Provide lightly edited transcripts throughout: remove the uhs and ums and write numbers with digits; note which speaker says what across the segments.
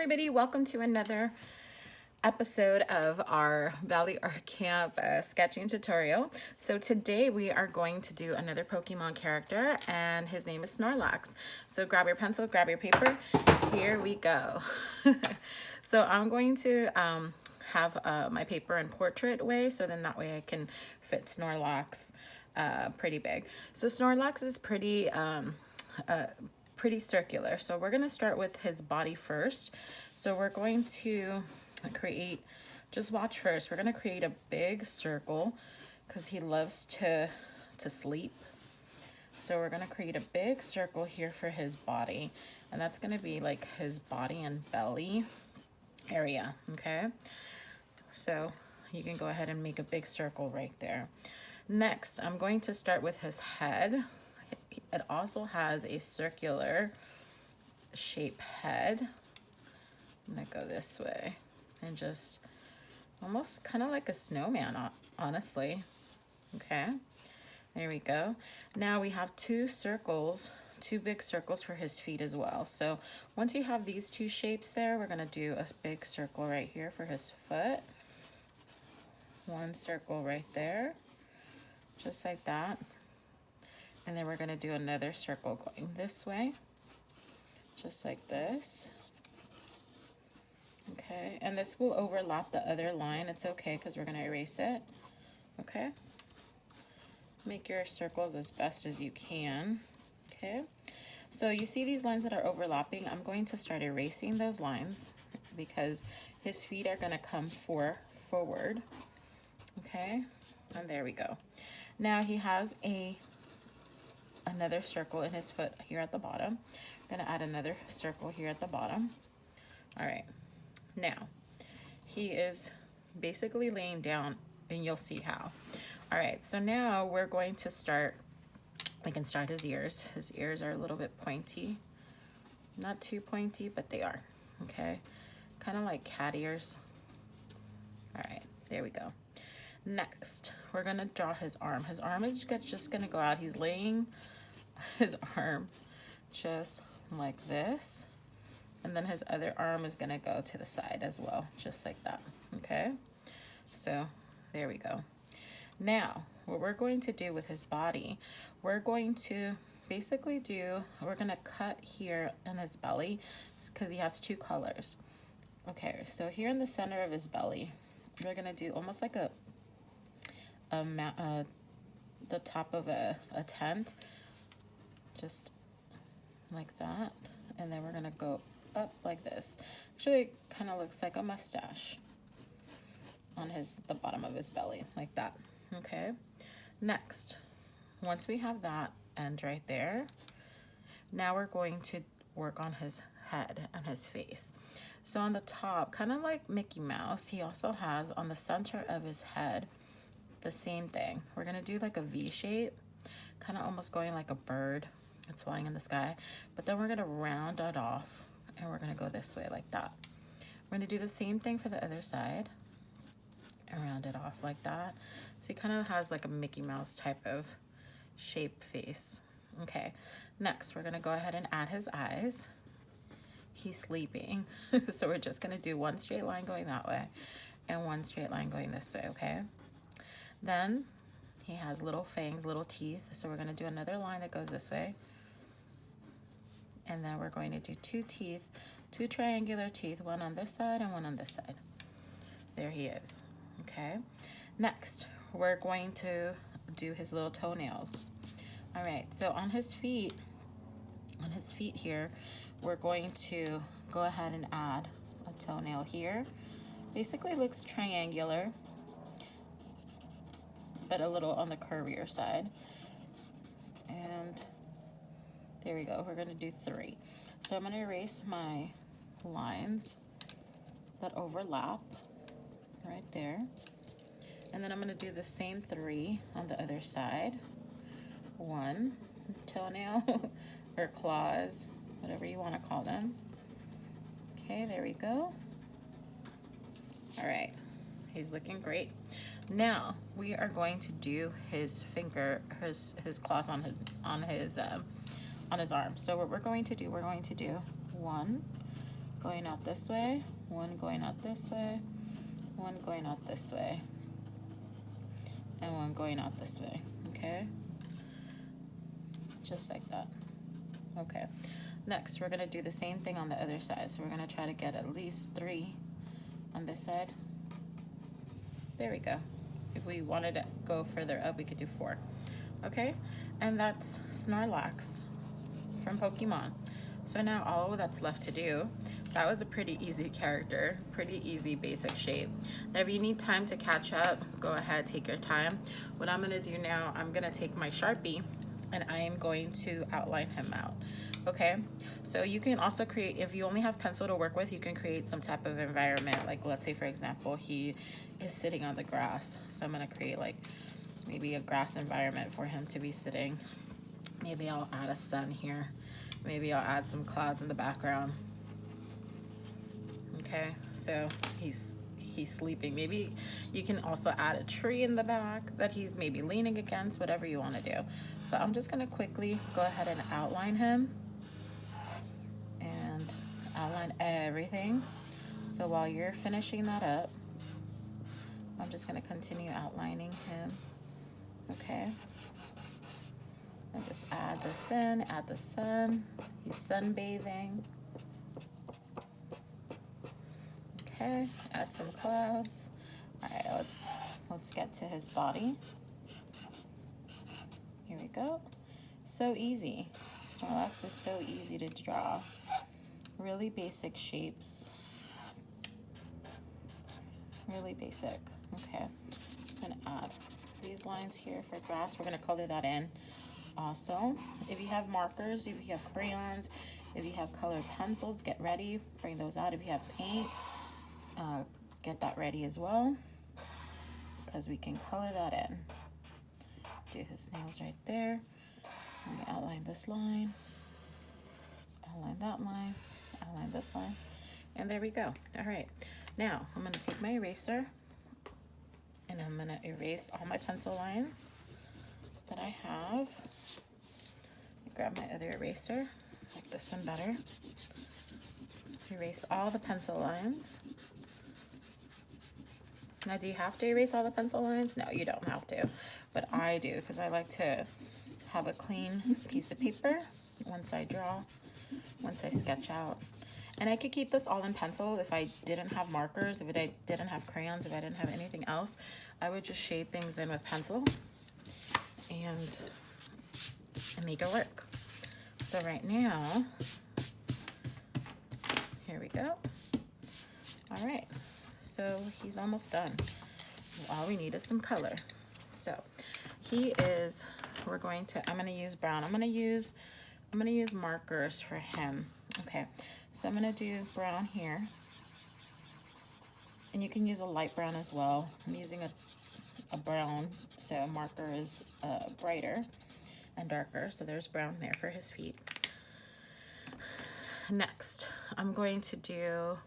Speaker 1: everybody, welcome to another episode of our Valley Art Camp sketching tutorial. So today we are going to do another Pokemon character, and his name is Snorlax. So grab your pencil, grab your paper, here we go. So I'm going to have my paper in portrait way, so then that way I can fit Snorlax pretty big. So Snorlax is pretty pretty circular. So we're going to start with his body first. So we're going to create, just watch first, we're going to create a big circle because he loves to sleep. So we're going to create a big circle here for his body, and that's going to be like his body and belly area. Okay, so you can go ahead and make a big circle right there. Next, I'm going to start with his head. It also has a circular shape head. I'm gonna go this way and just almost kind of like a snowman, honestly. Okay, there we go. Now we have two circles, two big circles for his feet as well. So once you have these two shapes there, we're gonna do a big circle right here for his foot. One circle right there, just like that. And then we're going to do another circle going this way, just like this. Okay, and this will overlap the other line. It's okay because we're going to erase it. Okay, make your circles as best as you can. Okay, so you see these lines that are overlapping. I'm going to start erasing those lines because his feet are going to come forward. Okay, and there we go. Now he has another circle in his foot here at the bottom. I'm gonna add another circle here at the bottom. All right, now he is basically laying down, and you'll see how. All right, so now we're going to start, we can start his ears. His ears are a little bit pointy, not too pointy, but they are. Okay, kind of like cat ears. All right, there we go. Next, we're gonna draw his arm. His arm is just gonna go out. He's laying his arm just like this, and then his other arm is gonna go to the side as well, just like that. Okay, so there we go. Now what we're going to do with his body, we're going to basically we're gonna cut here in his belly because he has two colors. Okay, so here in the center of his belly, we're gonna do almost like the top of a tent, just like that, and then we're gonna go up like this. Actually, it kind of looks like a mustache on the bottom of his belly, like that. Okay, next, once we have that end right there, now we're going to work on his head and his face. So on the top, kind of like Mickey Mouse, he also has on the center of his head the same thing. We're gonna do like a V shape, kind of almost going like a bird that's flying in the sky, but then we're gonna round it off and we're gonna go this way like that. We're gonna do the same thing for the other side and round it off like that. So he kind of has like a Mickey Mouse type of shape face. Okay, next we're gonna go ahead and add his eyes. He's sleeping, so we're just gonna do one straight line going that way and one straight line going this way. Okay, then he has little fangs, little teeth, so we're going to do another line that goes this way, and then we're going to do two teeth, two triangular teeth, one on this side and one on this side. There he is. Okay, next we're going to do his little toenails. All right, so on his feet here, we're going to go ahead and add a toenail here. Basically looks triangular, but a little on the curvier side. And there we go, we're gonna do 3. So I'm gonna erase my lines that overlap right there. And then I'm gonna do the same 3 on the other side. 1 toenail or claws, whatever you wanna call them. Okay, there we go. All right, he's looking great. Now we are going to do his claws on his arm. So what we're going to do 1, going out this way, one going out this way, one going out this way, and one going out this way, okay? Just like that. Okay, next we're gonna do the same thing on the other side. So we're gonna try to get at least 3 on this side. There we go. If we wanted to go further up, we could do 4. Okay, and that's Snorlax from Pokemon. So now all that's left to do, that was a pretty easy character, pretty easy basic shape. Now if you need time to catch up, go ahead, take your time. What I'm gonna do now, I'm gonna take my Sharpie and I am going to outline him out, okay? So you can also create, if you only have pencil to work with, you can create some type of environment. Like let's say for example, he is sitting on the grass. So I'm gonna create like maybe a grass environment for him to be sitting. Maybe I'll add a sun here. Maybe I'll add some clouds in the background. Okay, so he's sleeping. Maybe you can also add a tree in the back that he's maybe leaning against, whatever you want to do. So I'm just gonna quickly go ahead and outline him and outline everything. So while you're finishing that up, I'm just gonna continue outlining him, okay? And just add this in, add the sun. He's sunbathing. Okay, add some clouds. All right, let's get to his body. Here we go. So easy. Snorlax is so easy to draw. Really basic shapes. Really basic. Okay, I'm just gonna add these lines here for grass. We're gonna color that in. Also, if you have markers, if you have crayons, if you have colored pencils, get ready, bring those out. If you have paint, get that ready as well, because we can color that in. Do his nails right there. Let me outline this line, outline that line, outline this line, and there we go. All right, now I'm gonna take my eraser and I'm gonna erase all my pencil lines that I have. Grab my other eraser, like this one better. Erase all the pencil lines. Now, do you have to erase all the pencil lines? No, you don't have to, but I do, because I like to have a clean piece of paper once I draw, once I sketch out. And I could keep this all in pencil if I didn't have markers, if I didn't have crayons, if I didn't have anything else. I would just shade things in with pencil and make it work. So right now, here we go. All right, so he's almost done. All we need is some color. So he is, I'm gonna use brown. I'm gonna use markers for him. Okay, so I'm gonna do brown here. And you can use a light brown as well. I'm using a brown, so marker is brighter and darker. So there's brown there for his feet. Next, I'm going to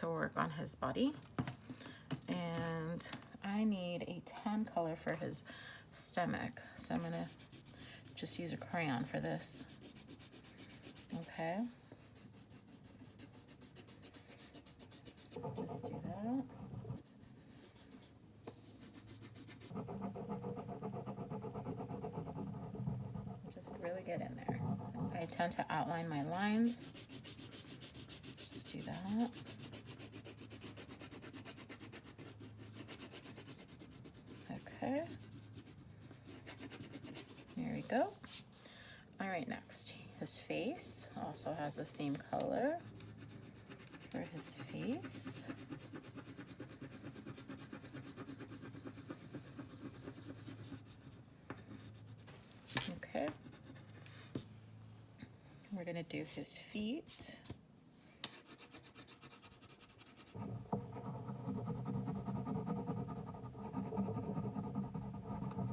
Speaker 1: work on his body. And I need a tan color for his stomach. So I'm gonna just use a crayon for this. Okay. Just do that. Just really get in there. I tend to outline my lines. Just do that. Okay. There we go. All right, next, his face also has the same color for his face. Okay. We're gonna do his feet.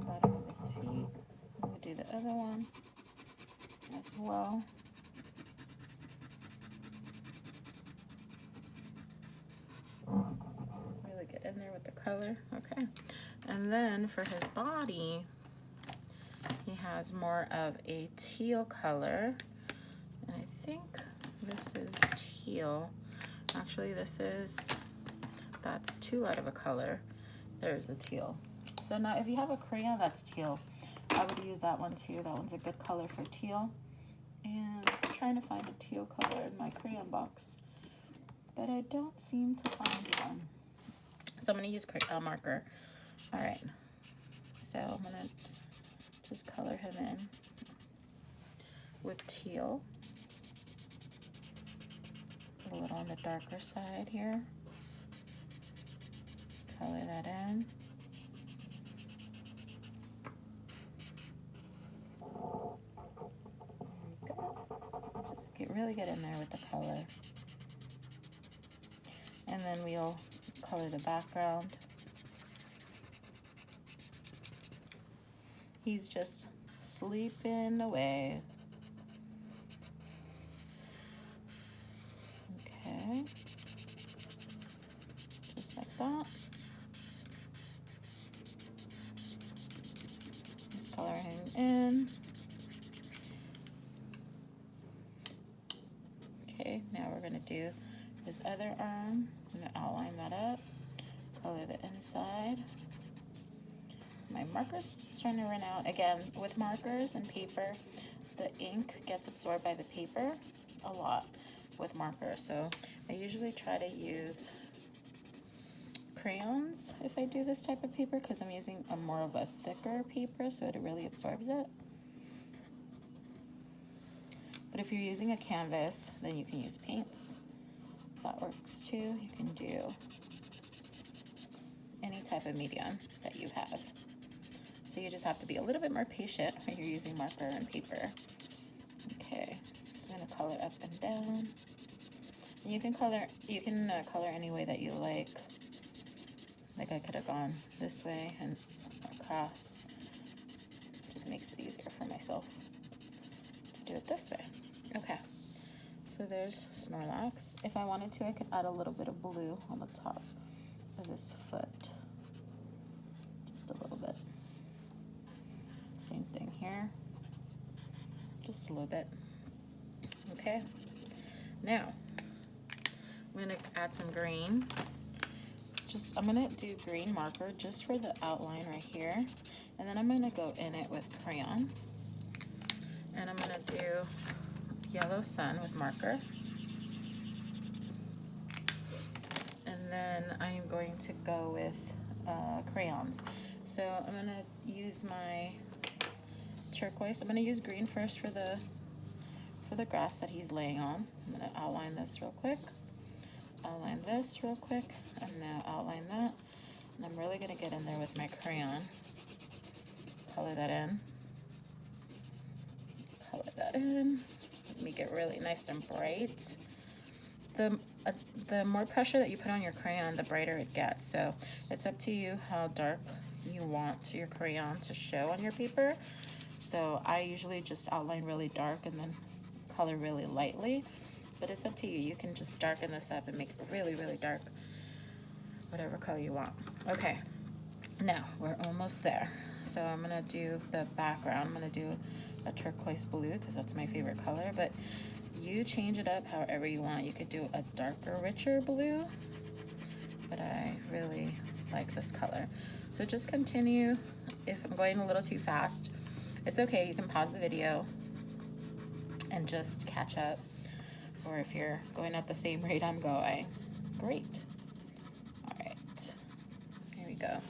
Speaker 1: Bottom of his feet. We'll do the other one as well. Really get in there with the color. Okay. And then for his body, he has more of a teal color. And I think this is teal. Actually, that's too light of a color. There's a teal. So now if you have a crayon that's teal, I would use that one too. That one's a good color for teal. And I'm trying to find a teal color in my crayon box, but I don't seem to find one. So I'm gonna use a marker. All right, so I'm gonna just color him in with teal. A little on the darker side here. Color that in. There we go. Just really get in there with the color. And then we'll color the background. He's just sleeping away. Okay. Just like that. Just color him in. Okay, now we're gonna do his other arm. I'm gonna outline that up. Color the inside. My marker's starting to run out. Again, with markers and paper, the ink gets absorbed by the paper a lot with markers. So I usually try to use crayons if I do this type of paper, because I'm using a more of a thicker paper so it really absorbs it. But if you're using a canvas, then you can use paints. That works too. You can do any type of medium that you have. So you just have to be a little bit more patient when you're using marker and paper. Okay, just gonna color up and down. And you can color any way that you like. Like I could have gone this way and across. Just makes it easier for myself to do it this way. Okay, so there's Snorlax. If I wanted to, I could add a little bit of blue on the top of his foot. Just a little bit. Same thing here. Just a little bit. Okay, now I'm gonna add some green. I'm gonna do green marker just for the outline right here. And then I'm gonna go in it with crayon. And I'm gonna do yellow sun with marker. And then I'm going to go with crayons. So I'm gonna use my turquoise. I'm gonna use green first for the grass that he's laying on. I'm gonna outline this real quick. Outline this real quick, and now outline that. And I'm really gonna get in there with my crayon. Color that in. Color that in. Make it really nice and bright. The more pressure that you put on your crayon, the brighter it gets. So it's up to you how dark you want your crayon to show on your paper. So I usually just outline really dark and then color really lightly. But it's up to you. You can just darken this up and make it really, really dark. Whatever color you want. Okay, now we're almost there. So I'm gonna do the background. I'm gonna do a turquoise blue because that's my favorite color, but you change it up however you want. You could do a darker, richer blue, but I really like this color. So just continue. If I'm going a little too fast, it's okay. You can pause the video and just catch up. Or if you're going at the same rate I'm going, great. All right, here we go.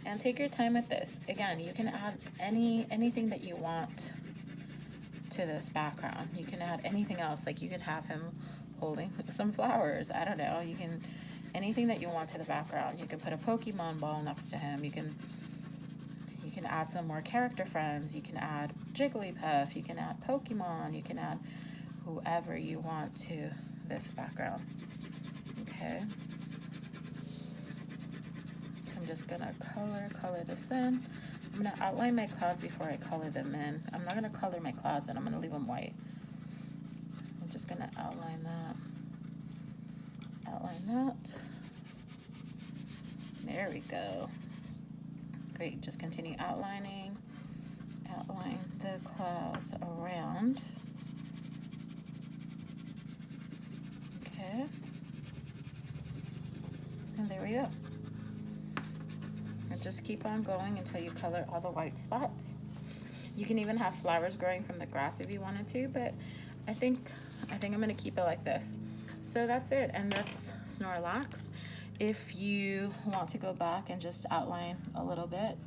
Speaker 1: And take your time with this. Again, you can add anything that you want to this background. You can add anything else. Like you could have him holding some flowers. I don't know. You can, anything that you want to the background. You can put a Pokemon ball next to him. You can add some more character friends. You can add Jigglypuff. You can add Pokemon. You can add whoever you want to this background. Okay. So I'm just gonna color this in. I'm gonna outline my clouds before I color them in. I'm not gonna color my clouds in, I'm gonna leave them white. I'm just gonna outline that. Outline that. There we go. Great, just continue outlining. Outline the clouds around. And there we go. And just keep on going until you color all the white spots. You can even have flowers growing from the grass if you wanted to, but I think I'm gonna keep it like this. So that's it, and that's Snorlax. If you want to go back and just outline a little bit,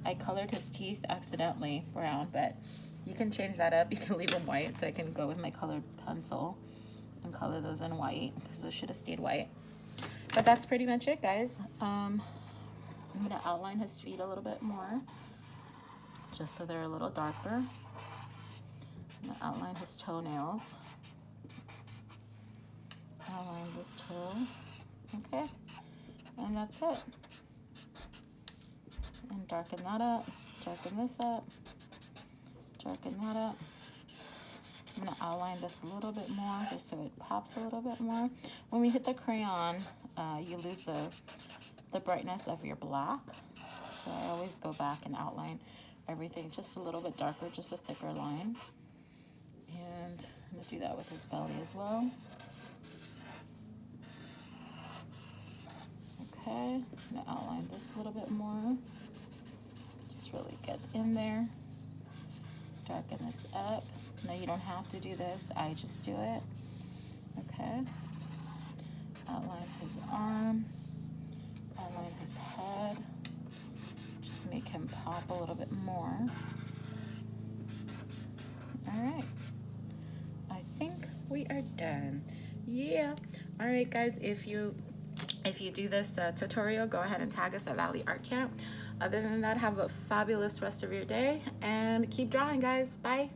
Speaker 1: I colored his teeth accidentally brown, but you can change that up. You can leave them white, so I can go with my colored pencil and color those in white, because those should have stayed white. But that's pretty much it, guys. I'm gonna outline his feet a little bit more, just so they're a little darker. I'm gonna outline his toenails. Outline this toe. Okay, and that's it. And darken that up, darken this up, darken that up. I'm gonna outline this a little bit more just so it pops a little bit more. When we hit the crayon, you lose the brightness of your black. So I always go back and outline everything just a little bit darker, just a thicker line. And I'm gonna do that with his belly as well. Okay, I'm gonna outline this a little bit more. Just really get in there. Darken this up. No, you don't have to do this. I just do it. Okay. Outline his arm. Outline his head. Just make him pop a little bit more. All right. I think we are done. Yeah. All right, guys. If you do this tutorial, go ahead and tag us at Valley Art Camp. Other than that, have a fabulous rest of your day and keep drawing, guys. Bye.